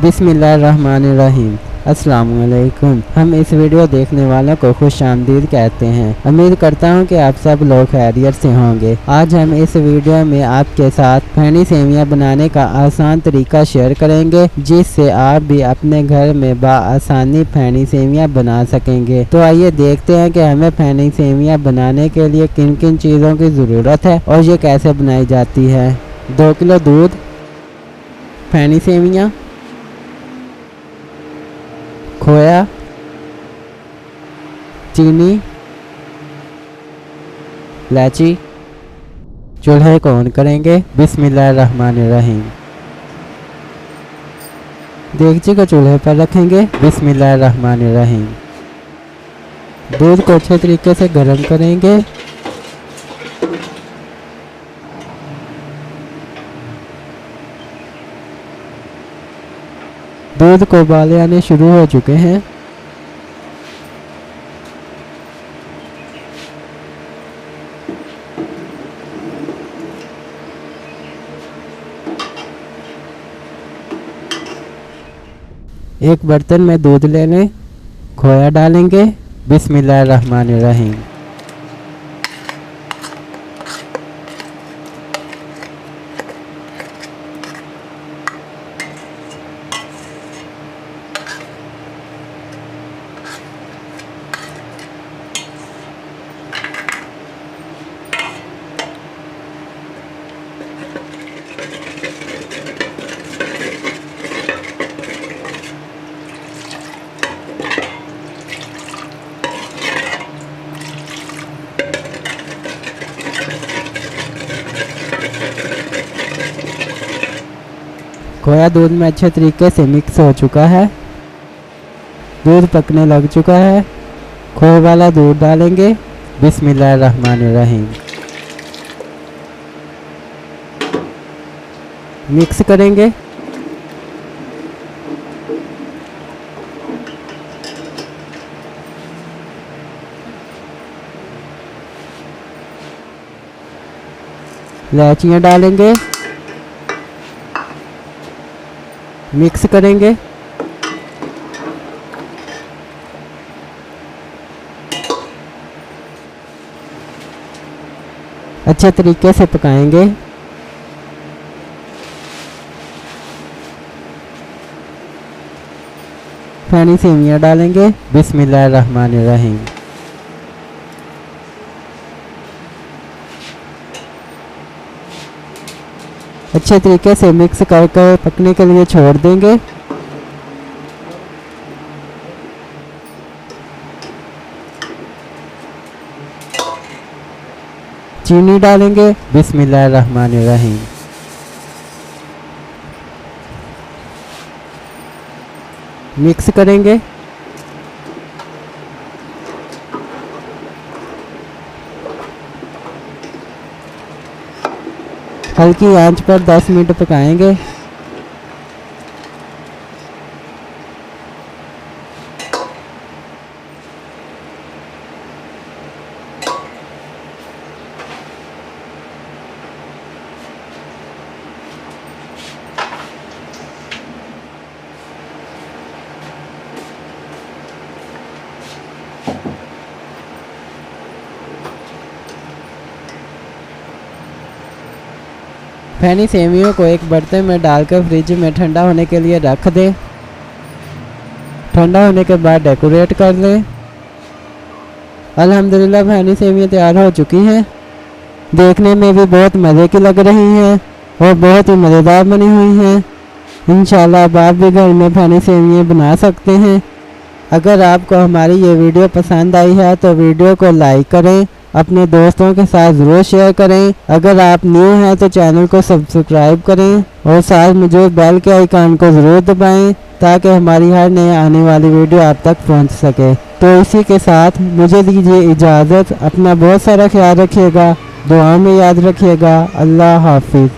बिस्मिल्लाहिर्रहमानिर्रहीम। अस्सलामुअलैकुम। हम इस वीडियो देखने वालों को खुशामदीद कहते हैं। उम्मीद करता हूं कि आप सब लोग खैरियत से होंगे। आज हम इस वीडियो में आपके साथ खैनी सेवियां बनाने का आसान तरीका शेयर करेंगे, जिससे आप भी अपने घर में बआसानी खैनी सेवियां बना सकेंगे। तो आइए देखते हैं कि हमें खैनी सेवियां बनाने के लिए किन किन चीज़ों की ज़रूरत है और ये कैसे बनाई जाती है। 2 किलो दूध, खैनी सेवियां, खोया, चीनी, इलायची। चूल्हे को ऑन करेंगे। बिस्मिल्लाहिर्रहमानिर्रहीम। देगची को चूल्हे पर रखेंगे। बिस्मिल्लाहिर्रहमानिर्रहीम। दूध को अच्छे तरीके से गर्म करेंगे। दूध को उबाले आने शुरू हो चुके हैं। एक बर्तन में दूध ले लें, खोया डालेंगे। बिस्मिल्लाहिर्रहमानिर्रहीम। खोया दूध में अच्छे तरीके से मिक्स हो चुका है। दूध पकने लग चुका है। खोए वाला दूध डालेंगे। बिस्मिल्लाहिर्रहमानिर्रहीम। मिक्स करेंगे। इलायचियाँ डालेंगे। मिक्स करेंगे। अच्छे तरीके से पकाएंगे। खैनी सेवियां डालेंगे। बिस्मिल्लाहिर्रहमानिर्रहीम। अच्छे तरीके से मिक्स करके पकने के लिए छोड़ देंगे। चीनी डालेंगे। बिस्मिल्लाहिर्रहमानिर्रहीम। मिक्स करेंगे। हल्की आंच पर 10 मिनट पकाएंगे। खैनी सेवियों को एक बर्तन में डालकर फ्रिज में ठंडा होने के लिए रख दें। ठंडा होने के बाद डेकोरेट कर लें। अल्हम्दुलिल्लाह खैनी सेवियां तैयार हो चुकी हैं। देखने में भी बहुत मज़े की लग रही हैं और बहुत ही मज़ेदार बनी हुई हैं। इंशाल्लाह अब आप भी घर में खैनी सेवियां बना सकते हैं। अगर आपको हमारी ये वीडियो पसंद आई है तो वीडियो को लाइक करें, अपने दोस्तों के साथ ज़रूर शेयर करें। अगर आप न्यू हैं तो चैनल को सब्सक्राइब करें और साथ मौजूद बेल के आइकन को ज़रूर दबाएं, ताकि हमारी हर नई आने वाली वीडियो आप तक पहुंच सके। तो इसी के साथ मुझे दीजिए इजाज़त। अपना बहुत सारा ख्याल रखिएगा, दुआ में याद रखिएगा। अल्लाह हाफिज़।